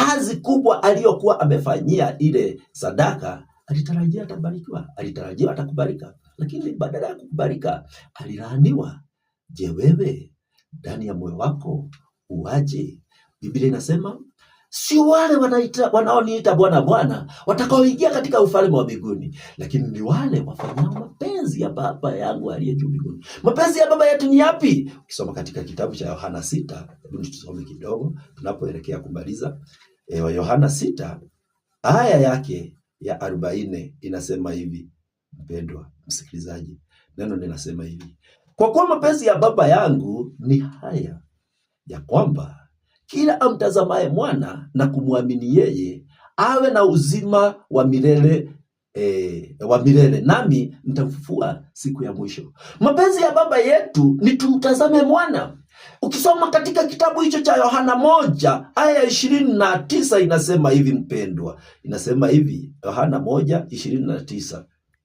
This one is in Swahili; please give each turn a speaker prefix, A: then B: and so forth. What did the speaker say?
A: kazi kubwa aliyokuwa amefanyia ile sadaka, alitarajia atabarikiwa, alitarajia atakubalika, lakini badala ya kukubalika alilaaniwa. Je, wewe ndani ya moyo wako uaje? Biblia inasema si wale wanaoniita Bwana Bwana watakaoingia katika ufalme wa mbinguni, lakini ni wale wafanyao mapenzi ya Baba yangu aliye juu mbinguni. Mapenzi ya Baba yetu ni yapi? Ukisoma katika kitabu cha Yohana 6, hebu tusome kidogo tunapoelekea kumaliza. Yohana 6 aya yake ya 40 inasema hivi, mpendwa msikilizaji, neno linasema hivi: kwa kuwa mapenzi ya Baba yangu ni haya, ya kwamba kila amtazamaye mwana na kumwamini yeye awe na uzima wa milele, nami nitamfufua siku ya mwisho. Mapenzi ya Baba yetu ni tumtazame mwana. Ukisoma katika kitabu hicho cha Yohana 1 aya 29 inasema hivi mpendwa, inasema hivi, Yohana 1:29,